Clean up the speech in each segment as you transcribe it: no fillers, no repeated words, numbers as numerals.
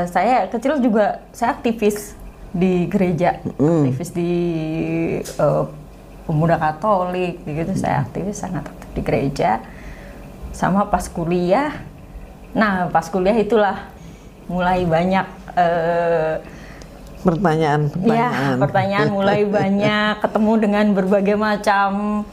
Saya kecil juga saya aktivis di gereja, aktivis di pemuda Katolik, gitu. Saya aktivis, sangat aktif di gereja. Sama pas kuliah, nah pas kuliah itulah mulai banyak pertanyaan mulai banyak, ketemu dengan berbagai macam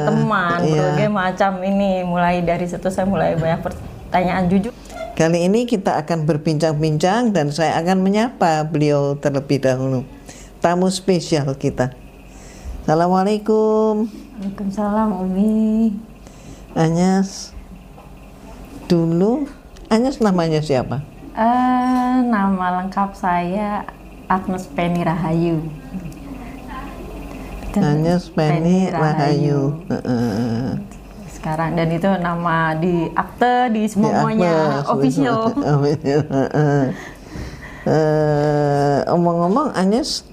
teman, berbagai macam ini. Mulai dari situ saya mulai banyak pertanyaan jujur. Kali ini kita akan berbincang-bincang dan saya akan menyapa beliau terlebih dahulu. Tamu spesial kita. Assalamualaikum. Waalaikumsalam, Umi. Anyes. Dulu Anyes namanya siapa? Nama lengkap saya Agnes Penny Rahayu. Anyes Penny Rahayu. Sekarang, dan itu nama di akte, di semuanya official. Omong-omong, Anyes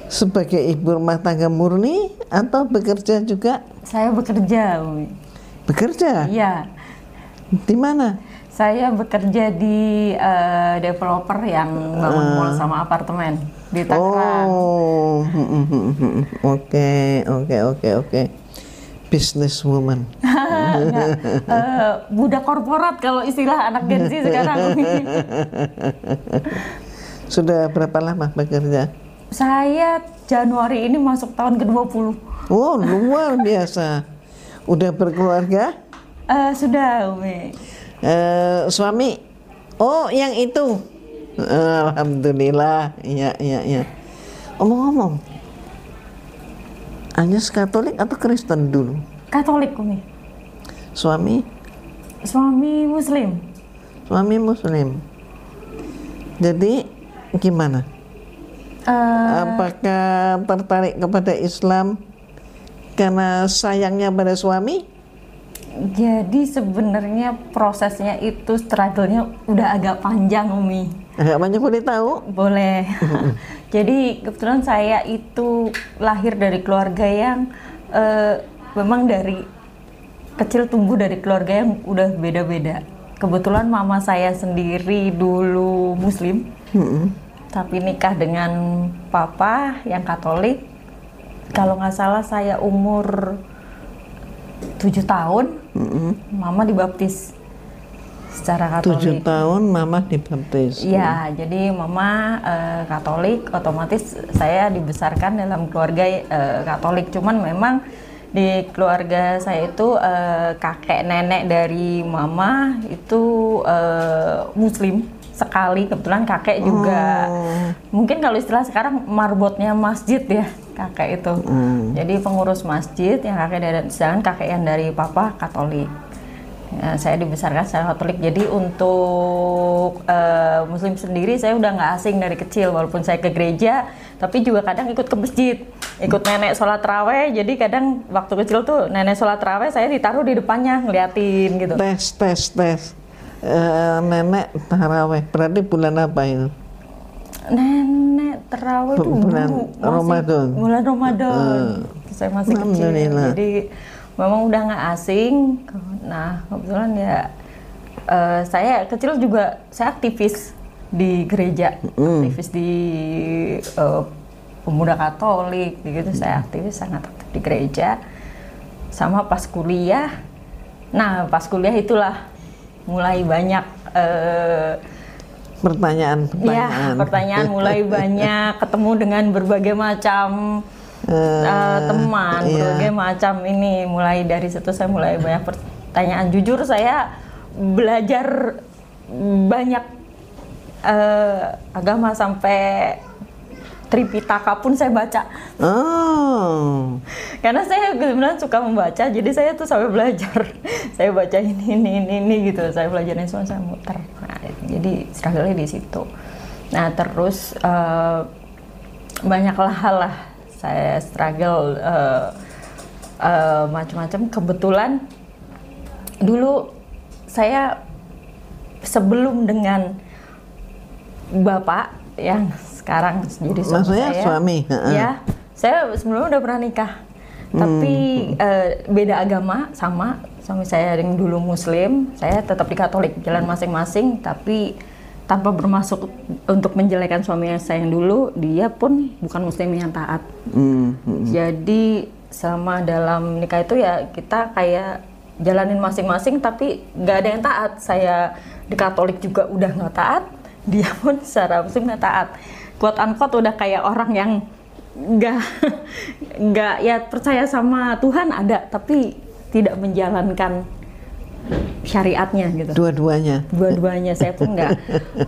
sebagai ibu rumah tangga murni atau bekerja juga? Saya bekerja, Umi. Bekerja? Iya. Di mana? Saya bekerja di developer yang bangun mall sama apartemen di Tangerang. Oh, oke. Business woman. Budak korporat kalau istilah anak Gen Z sekarang. Sudah berapa lama bekerja? Saya Januari ini masuk tahun ke-20. Oh, luar biasa. Udah berkeluarga? Sudah, Umi. Suami? Oh, yang itu. Alhamdulillah. Iya. Omong-omong, Anyes Katolik atau Kristen dulu? Katolik, Umi. Suami? Suami Muslim. Suami Muslim. Jadi gimana? Apakah tertarik kepada Islam karena sayangnya pada suami? Jadi sebenarnya prosesnya itu struggle-nya udah agak panjang, Umi. Agak banyak, boleh tahu? Boleh. Jadi kebetulan saya itu lahir dari keluarga yang memang dari kecil tumbuh dari keluarga yang udah beda-beda. Kebetulan mama saya sendiri dulu Muslim, tapi nikah dengan papa yang Katolik. Kalau nggak salah saya umur 7 tahun, mama dibaptis secara Katolik. 7 tahun mama dibaptis. Iya, jadi mama Katolik, otomatis saya dibesarkan dalam keluarga Katolik. Cuman memang di keluarga saya itu kakek nenek dari mama itu Muslim sekali. Kebetulan kakek juga, mungkin kalau istilah sekarang marbotnya masjid ya, kakek itu. Jadi pengurus masjid yang kakek dari, sedangkan kakek yang dari papa Katolik. Ya, saya dibesarkan secara Katolik. Jadi untuk Muslim sendiri saya udah nggak asing dari kecil, walaupun saya ke gereja, tapi juga kadang ikut ke masjid, ikut nenek sholat raweh. Jadi kadang waktu kecil tuh nenek sholat raweh saya ditaruh di depannya ngeliatin gitu. Tes. Nenek taraweh berarti bulan apa itu? Nenek taraweh itu bulan Ramadan. Bulan Ramadan. Saya masih kecil, jadi memang udah nggak asing. Nah kebetulan ya saya kecil juga saya aktivis di gereja, aktivis di pemuda Katolik, gitu. Saya aktivis, sangat aktif di gereja. Sama pas kuliah, nah pas kuliah itulah mulai banyak pertanyaan mulai banyak, ketemu dengan berbagai macam teman, berbagai macam ini. Mulai dari situ saya mulai banyak pertanyaan. Jujur saya belajar banyak agama, sampai Tripitaka pun saya baca. Karena saya benar-benar suka membaca, jadi saya tuh sampai belajar. Saya baca ini gitu. Saya belajarin semua, saya muter. Nah, jadi struggle-nya di situ. Nah, terus banyaklah hal lah saya struggle macam-macam. Kebetulan dulu saya sebelum dengan bapak yang sekarang jadi suami maksudnya saya, suami? Ya, saya sebelumnya udah pernah nikah, tapi beda agama. Sama suami saya yang dulu Muslim, saya tetap di Katolik, jalan masing-masing. Tapi tanpa bermaksud untuk menjelekan suami saya yang dulu, dia pun bukan muslim yang taat. Jadi selama dalam nikah itu ya kita kayak jalanin masing-masing, tapi nggak ada yang taat. Saya di Katolik juga udah nggak taat, dia pun secara muslim nggak taat. Quote unquote udah kayak orang yang nggak ya percaya sama Tuhan ada, tapi tidak menjalankan syariatnya gitu. Dua-duanya saya pun nggak.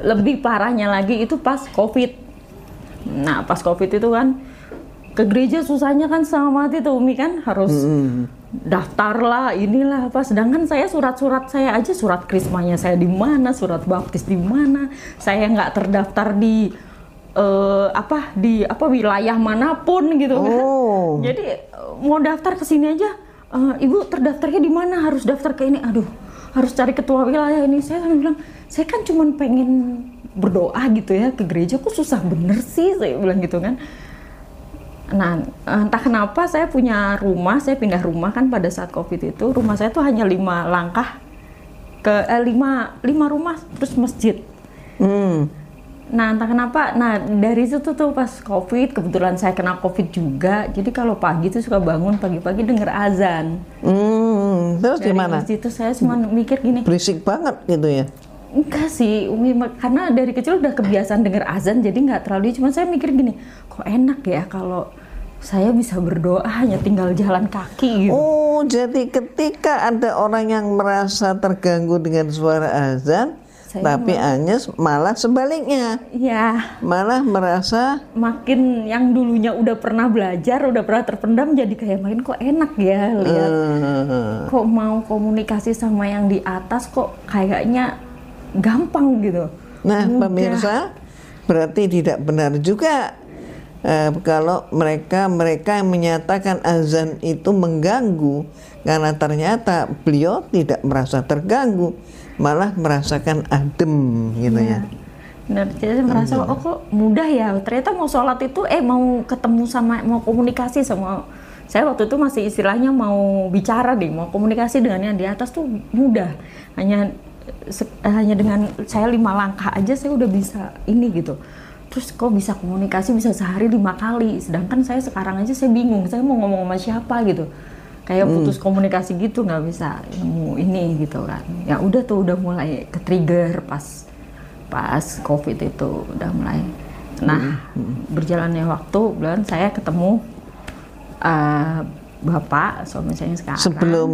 Lebih parahnya lagi itu pas COVID. Nah pas COVID itu kan ke gereja susahnya kan sama mati tuh Umi kan, harus daftar lah inilah apa. Sedangkan saya surat-surat saya aja, surat krismanya saya di mana, surat baptis di mana, saya nggak terdaftar di wilayah manapun gitu kan. Jadi mau daftar ke sini aja, ibu terdaftarnya di mana, harus daftar ke ini, aduh harus cari ketua wilayah ini. Saya bilang saya kan cuma pengen berdoa gitu ya ke gereja, kok susah bener sih, saya bilang gitu kan. Nah entah kenapa saya punya rumah, saya pindah rumah kan pada saat COVID itu, rumah saya tuh hanya 5 langkah ke 5 rumah terus masjid. Nah entah kenapa, nah dari situ tuh pas COVID, kebetulan saya kena COVID juga, jadi kalau pagi tuh suka bangun pagi-pagi denger azan. Terus dari gimana? masjid itu saya cuma mikir gini, Berisik banget gitu ya? enggak sih Umi, karena dari kecil udah kebiasaan denger azan, jadi nggak terlalu, cuma saya mikir gini, kok enak ya kalau saya bisa berdoa hanya tinggal jalan kaki gitu. Oh, jadi ketika ada orang yang merasa terganggu dengan suara azan, tapi Agnes malah sebaliknya. Iya. Malah merasa makin yang dulunya udah pernah belajar, udah pernah terpendam, jadi kayak makin kok enak ya lihat. Kok mau komunikasi sama yang di atas kok kayaknya gampang gitu. Nah, pemirsa, berarti tidak benar juga kalau mereka yang menyatakan azan itu mengganggu, karena ternyata beliau tidak merasa terganggu, malah merasakan adem gitu ya. Benar, jadi saya merasa oh kok mudah ya, ternyata mau sholat itu mau ketemu sama, mau komunikasi sama, saya waktu itu masih istilahnya mau bicara deh, mau komunikasi dengan yang di atas tuh mudah, hanya dengan saya 5 langkah aja saya udah bisa ini gitu. Terus kok bisa komunikasi bisa sehari 5 kali, sedangkan saya sekarang aja saya bingung, saya mau ngomong sama siapa gitu, kayak putus komunikasi gitu, nggak bisa nemu ini gitu kan. Ya udah tuh udah mulai ke trigger pas COVID itu udah mulai. Nah berjalannya waktu, bulan saya ketemu bapak suami saya sekarang. Sebelum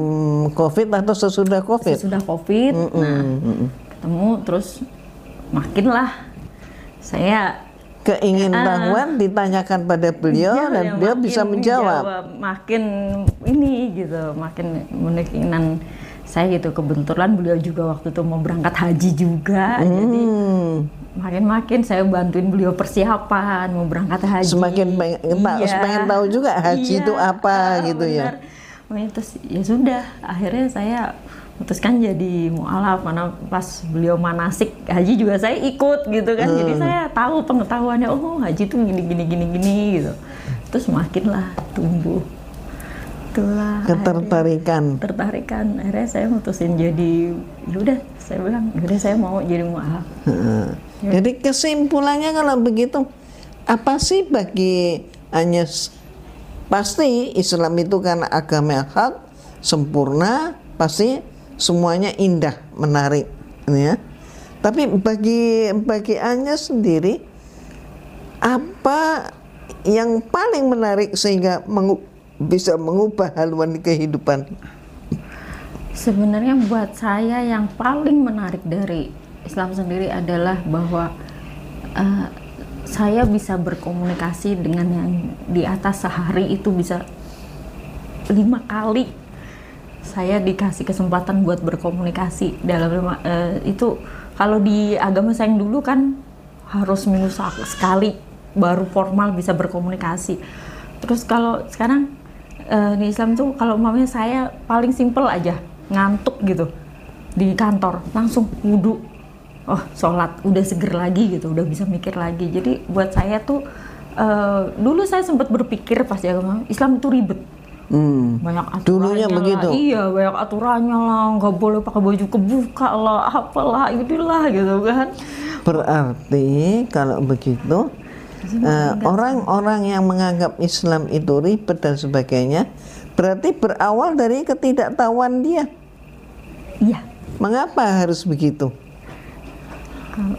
COVID atau sesudah COVID? Sesudah COVID. Nah ketemu terus makinlah saya keingintahuan ditanyakan pada beliau dan beliau bisa menjawab. Makin ini gitu, makin keinginan saya gitu. Kebetulan beliau juga waktu itu mau berangkat haji juga, jadi makin saya bantuin beliau persiapan mau berangkat haji. Semakin pengen tahu juga haji itu apa gitu benar. Ya. Terus ya sudah, akhirnya saya memutuskan jadi mu'alaf, mana pas beliau manasik haji juga saya ikut gitu kan. Jadi saya tahu pengetahuannya, oh haji itu gini gitu. Terus makinlah tumbuh itulah ketertarikan. Akhirnya saya mutusin jadi, yaudah saya bilang yaudah saya mau jadi mu'alaf. Jadi kesimpulannya kalau begitu, apa sih bagi Agnes? Pasti Islam itu kan agama yang hak, sempurna, pasti semuanya indah, menarik, ya. Tapi bagi Agnes sendiri, apa yang paling menarik sehingga bisa mengubah haluan kehidupan? Sebenarnya buat saya yang paling menarik dari Islam sendiri adalah bahwa saya bisa berkomunikasi dengan yang di atas. Sehari itu bisa 5 kali saya dikasih kesempatan buat berkomunikasi dalam itu. Kalau di agama saya yang dulu kan harus seminggu sekali baru formal bisa berkomunikasi. Terus kalau sekarang di Islam tuh kalau umpamanya saya paling simpel aja ngantuk gitu di kantor, langsung wudu, oh sholat, udah seger lagi gitu, udah bisa mikir lagi. Jadi buat saya tuh dulu saya sempat berpikir pas di agama Islam itu ribet. Banyak aturannya dulunya lah. begitu. Iya, banyak aturannya lah, nggak boleh pakai baju kebuka lah, apalah, inilah gitu kan. Berarti kalau begitu orang-orang yang menganggap Islam itu ribet dan sebagainya berarti berawal dari ketidaktahuan dia. Iya. Mengapa harus begitu?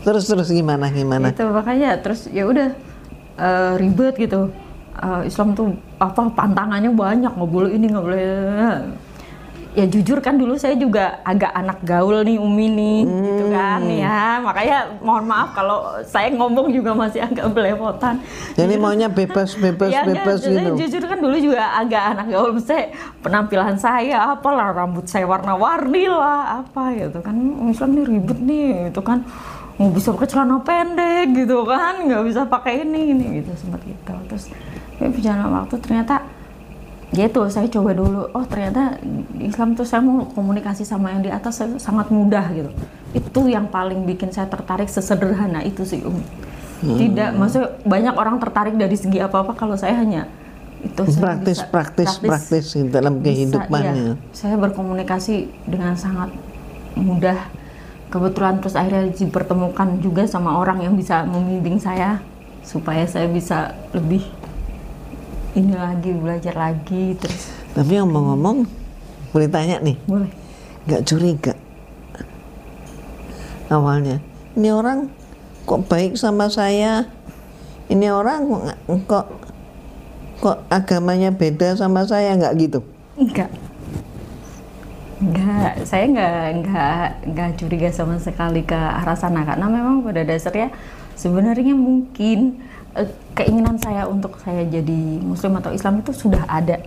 Terus gimana? Itu makanya terus ya udah ribet gitu. Islam tuh apa pantangannya banyak, nggak boleh ini nggak boleh. Ya jujur kan dulu saya juga agak anak gaul nih Umi nih gitu kan ya, makanya mohon maaf kalau saya ngomong juga masih agak belepotan. Jadi maunya bebas Ya, bebas gitu. jujur kan dulu juga agak anak gaul, saya penampilan saya apalah, rambut saya warna-warni lah apa gitu kan. Islam nih ribet nih itu kan, nggak bisa pakai celana pendek gitu kan, nggak bisa pakai ini gitu sempat gitu. Terus ya berjalan waktu ternyata gitu, saya coba dulu, oh ternyata Islam tuh saya mau komunikasi sama yang di atas sangat mudah gitu. Itu yang paling bikin saya tertarik, sesederhana itu sih Tidak, maksudnya banyak orang tertarik dari segi apa-apa, kalau saya hanya itu praktis dalam kehidupannya. Iya, saya berkomunikasi dengan sangat mudah. Kebetulan terus akhirnya dipertemukan juga sama orang yang bisa membimbing saya supaya saya bisa lebih ini lagi, belajar lagi terus. Tapi ngomong-ngomong, boleh tanya nih? Boleh. Nggak curiga awalnya, ini orang kok baik sama saya, ini orang kok agamanya beda sama saya, nggak gitu? Enggak, saya nggak curiga sama sekali ke arah sana, karena memang pada dasarnya sebenarnya mungkin keinginan saya untuk saya jadi Muslim atau Islam itu sudah ada,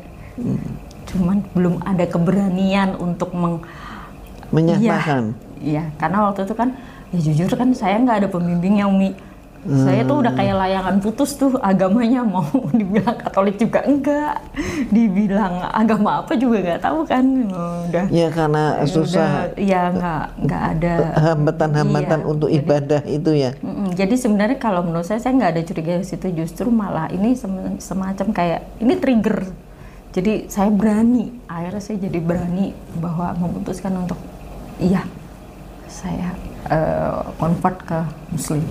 cuman belum ada keberanian untuk menyatakan. Iya, karena waktu itu kan, ya jujur kan saya nggak ada pembimbingnya Umi. Saya tuh udah kayak layangan putus tuh agamanya, mau dibilang Katolik juga enggak, dibilang agama apa juga nggak tahu kan. Udah. Ya karena susah. Ya nggak ada hambatan untuk ibadah itu ya. Jadi sebenarnya kalau menurut saya nggak ada curiga di situ, justru malah ini semacam kayak ini trigger. Jadi saya berani, akhirnya saya jadi berani bahwa memutuskan untuk iya saya convert ke Muslim.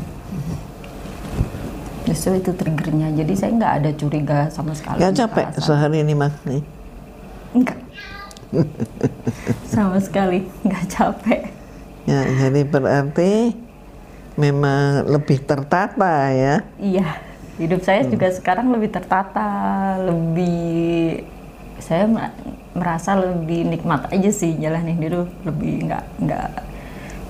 Justru itu triggernya, jadi saya nggak ada curiga sama sekali. Nggak capek sehari ini Mas nih? Enggak. Sama sekali nggak capek. Ya, jadi berarti memang lebih tertata ya? Iya, hidup saya juga sekarang lebih tertata, saya merasa lebih nikmat aja sih jalanin hidup, lebih nggak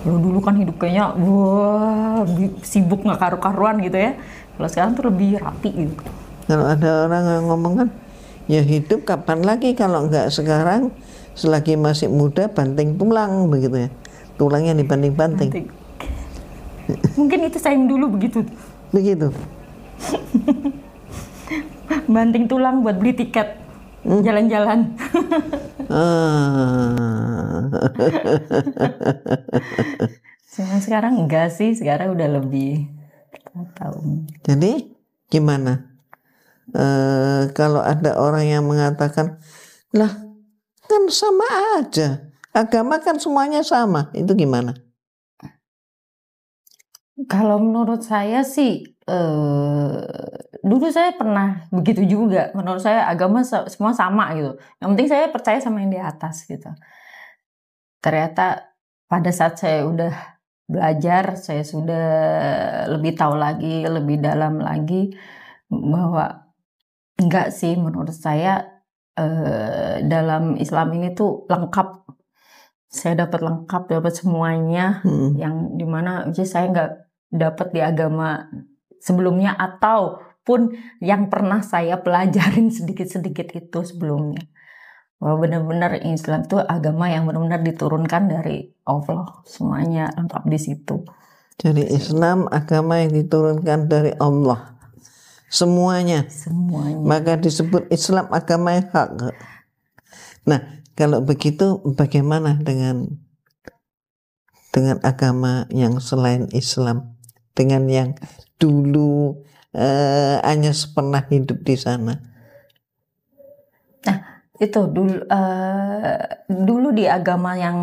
dulu kan hidup kayaknya wah sibuk nggak karu-karuan gitu ya. Kalau sekarang tuh lebih rapi gitu. Kalau ada orang yang ngomong kan, ya hidup kapan lagi kalau nggak sekarang, selagi masih muda banting tulang begitu ya, tulangnya dibanting-banting. Mungkin itu saya yang dulu begitu. Banting tulang buat beli tiket jalan-jalan. Sekarang enggak sih, sekarang udah lebih tahu. Jadi gimana? Kalau ada orang yang mengatakan, lah kan sama aja, agama kan semuanya sama, itu gimana? Kalau menurut saya sih, dulu saya pernah begitu juga. Menurut saya agama semua sama gitu. Yang penting saya percaya sama yang di atas gitu. Ternyata pada saat saya udah belajar, saya sudah lebih tahu lagi, lebih dalam lagi bahwa enggak sih, menurut saya dalam Islam ini tuh lengkap. Saya dapat semuanya, yang dimana saya nggak dapat di agama sebelumnya ataupun yang pernah saya pelajarin sedikit-sedikit itu sebelumnya. Bahwa benar-benar Islam itu agama yang benar-benar diturunkan dari Allah, semuanya lengkap di situ. Jadi Islam agama yang diturunkan dari Allah, semuanya. Maka disebut Islam agama yang hak. Nah, kalau begitu bagaimana dengan agama yang selain Islam, dengan yang dulu hanya pernah hidup di sana? Nah, itu dulu di agama yang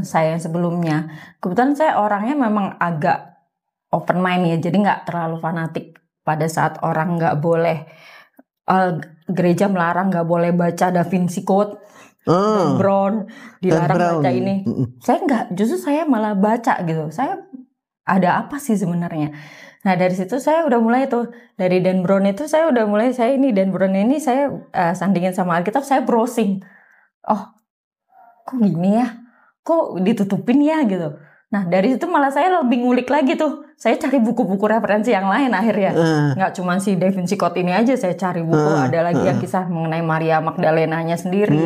saya sebelumnya, kebetulan saya orangnya memang agak open mind ya, jadi nggak terlalu fanatik. Pada saat orang nggak boleh, gereja melarang nggak boleh baca Da Vinci Code, Dan Brown, dilarang baca ini. Saya nggak, justru saya malah baca gitu. Saya ada apa sih sebenarnya? Nah dari situ saya udah mulai tuh, dari Dan Brown itu saya udah mulai, saya ini Dan Brown ini saya sandingin sama Alkitab, saya browsing. Oh, kok gini ya? Kok ditutupin ya gitu. Nah dari situ malah saya lebih ngulik lagi tuh. Saya cari buku-buku referensi yang lain akhirnya. Nggak cuma si Da Vinci Code ini aja, saya cari buku. Ada lagi yang kisah mengenai Maria Magdalena-nya sendiri.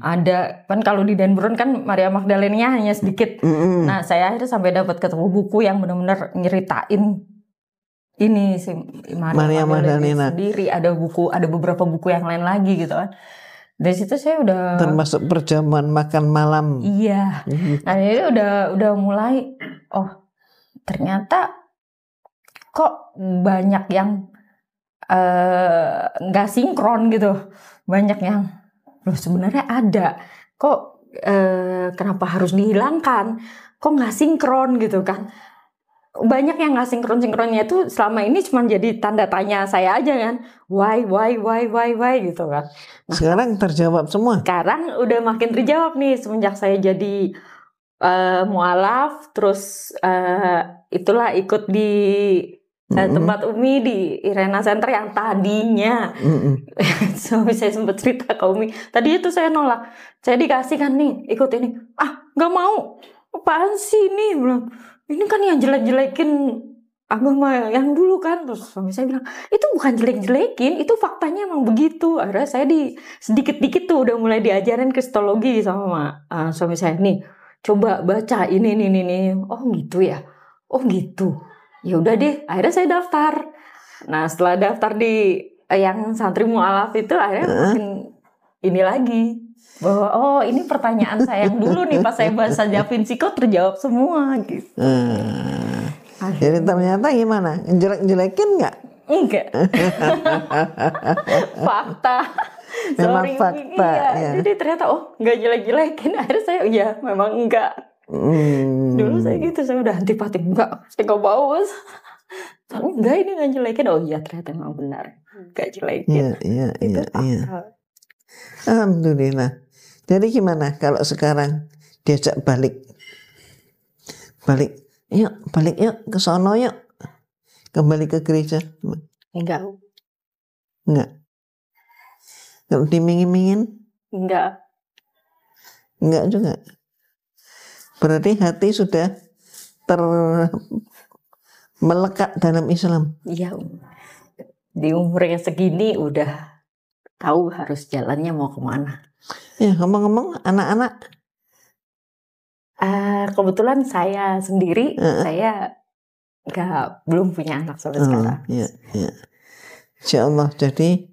Ada, kan kalau di Dan Brown kan Maria Magdalena hanya sedikit. Nah saya akhirnya sampai dapat ketemu buku yang benar-benar nyeritain ini si Maria Magdalena sendiri. Ada beberapa buku yang lain lagi gitu kan. Dari situ saya udah termasuk perjamuan makan malam. Iya. Nah ini udah mulai, oh ternyata kok banyak yang nggak sinkron gitu, banyak yang loh sebenarnya ada, kok kenapa harus dihilangkan, kok nggak sinkron gitu kan. Banyak yang nggak sinkronnya itu selama ini cuma jadi tanda tanya saya aja kan, why gitu kan. Nah, sekarang terjawab semua. Sekarang udah makin terjawab nih semenjak saya jadi mualaf, terus itulah ikut di tempat Umi di Irena Center yang tadinya suami saya sempat cerita ke Umi, tadi itu saya nolak, saya dikasih kan nih ikut ini, nggak mau, apaan sih ini, bilang ini kan yang jelek-jelekin agama yang dulu kan. Terus suami saya bilang itu bukan jelek-jelekin, itu faktanya emang begitu. Akhirnya saya sedikit-dikit tuh udah mulai diajarin kristologi sama suami saya, nih coba baca ini. Oh gitu ya, oh gitu, ya udah deh. Akhirnya saya daftar. Nah setelah daftar di yang santri mualaf itu, akhirnya makin ini lagi, bahwa oh ini pertanyaan saya yang dulu nih pas saya bahasa Da Vinci Code terjawab semua gitu. Jadi ternyata gimana? Jelek-jelekin nggak? Enggak. Fakta. Memang fakta. Iya. Ya. Jadi ternyata nggak jelek-jelekin. Akhirnya saya memang enggak. Dulu saya gitu, saya udah antipati, enggak, saya nggak mau. Enggak, ini nggak jelekin. Oh iya ternyata memang benar, nggak jelekin. Iya. Alhamdulillah. Jadi gimana kalau sekarang diajak balik yuk ke sono yuk, kembali ke gereja? Enggak kalau dimingin-mingin? Enggak juga. Berarti hati sudah melekat dalam Islam. Iya, di umur yang segini udah tahu harus jalannya mau kemana. Ya ngomong-ngomong anak-anak, kebetulan saya sendiri, saya belum punya anak sampai sekarang. Ya. Insya Allah, jadi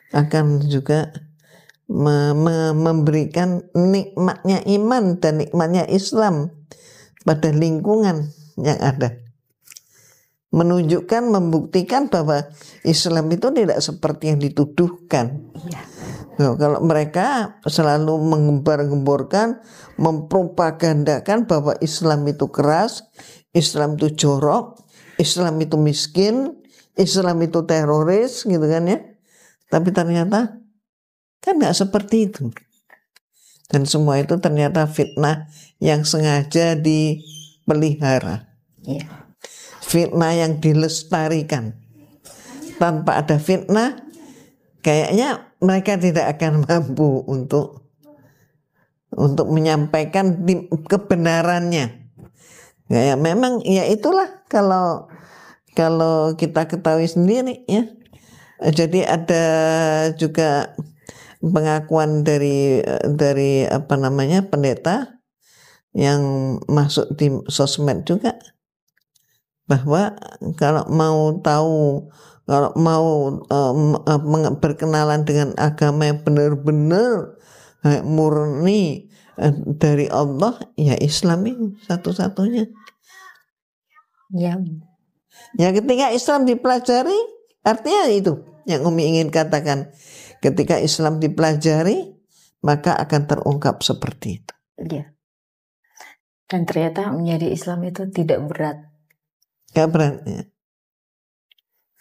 akan juga memberikan nikmatnya iman dan nikmatnya Islam pada lingkungan yang ada. Menunjukkan, membuktikan bahwa Islam itu tidak seperti yang dituduhkan. Iya. Kalau mereka selalu mengembar-gemborkan, mempropagandakan bahwa Islam itu keras, Islam itu jorok, Islam itu miskin, Islam itu teroris, gitu kan ya. Tapi ternyata kan nggak seperti itu. Dan semua itu ternyata fitnah yang sengaja dipelihara. Iya. Fitnah yang dilestarikan. Tanpa ada fitnah, kayaknya mereka tidak akan mampu untuk menyampaikan kebenarannya. Ya memang ya itulah kalau kita ketahui sendiri ya. Jadi ada juga pengakuan dari pendeta yang masuk di sosmed juga, bahwa kalau mau berkenalan dengan agama yang benar-benar murni dari Allah, ya Islam ini satu-satunya. Ya. Ya ketika Islam dipelajari, artinya itu yang Umi ingin katakan. Ketika Islam dipelajari, maka akan terungkap seperti itu. Iya. Dan ternyata menjadi Islam itu tidak berat. Gak berat ya.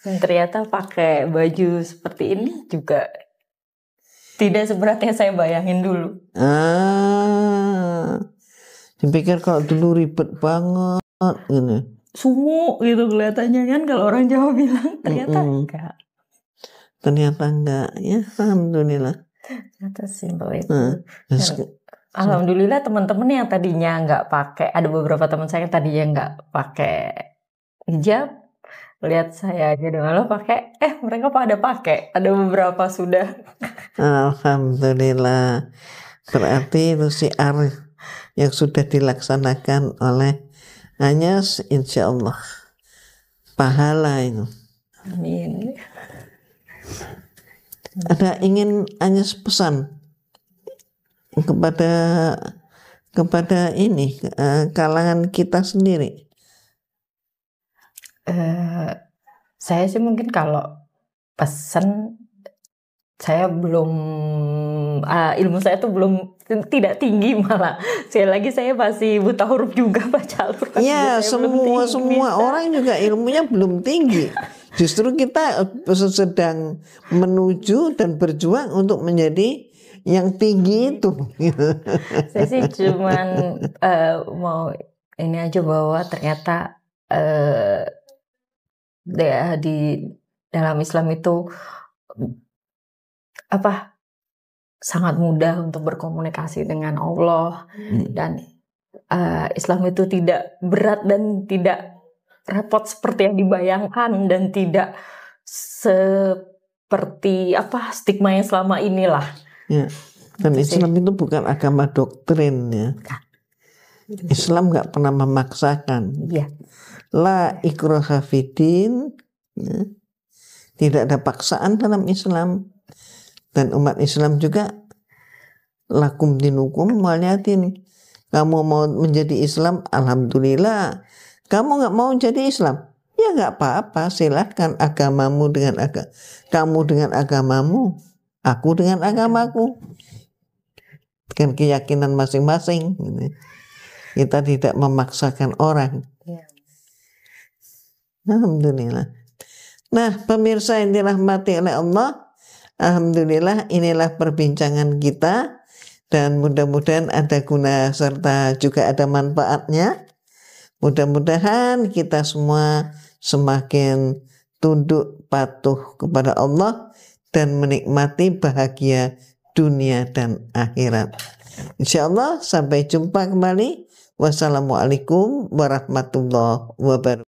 Dan ternyata pakai baju seperti ini juga tidak seberat yang saya bayangin dulu. Dipikir kalau dulu ribet banget gitu. Sumu gitu kelihatannya kan kalau orang Jawa bilang, ternyata enggak. Ternyata enggak ya, alhamdulillah. Ternyata simpel itu. Alhamdulillah teman-teman yang tadinya nggak pakai, ada beberapa teman saya yang tadinya nggak pakai hijab, lihat saya aja dengan pakai, mereka pada pakai, ada beberapa sudah. Alhamdulillah, berarti itu syiar yang sudah dilaksanakan oleh Anyes, insya Allah pahala itu. Amin. Ada ingin Anyes pesan kepada ini kalangan kita sendiri? Saya sih mungkin kalau pesan, saya belum ilmu saya tuh belum tidak tinggi, malah sekali lagi saya masih buta huruf juga baca Al-Quran. Ya, semua orang juga ilmunya belum tinggi. Justru kita sedang menuju dan berjuang untuk menjadi yang tinggi itu. Saya sih cuman mau ini aja, bahwa ternyata di dalam Islam itu sangat mudah untuk berkomunikasi dengan Allah, dan Islam itu tidak berat dan tidak repot seperti yang dibayangkan, dan tidak seperti stigma yang selama inilah. Ya. Dan Islam itu bukan agama doktrin ya. Islam nggak pernah memaksakan. Iya. La ikraha fiddin, ya. Tidak ada paksaan dalam Islam. Dan umat Islam juga lakum dinukum waliyatin. Kamu mau menjadi Islam, alhamdulillah. Kamu nggak mau jadi Islam, ya nggak apa-apa. Silahkan agamamu dengan kamu dengan agamamu, aku dengan agamaku, dengan keyakinan masing-masing. Kita tidak memaksakan orang. Alhamdulillah. Nah, pemirsa yang dirahmati oleh Allah, alhamdulillah inilah perbincangan kita, dan mudah-mudahan ada guna serta juga ada manfaatnya. Mudah-mudahan kita semua semakin tunduk patuh kepada Allah dan menikmati bahagia dunia dan akhirat. Insyaallah sampai jumpa kembali. Wassalamualaikum warahmatullahi wabarakatuh.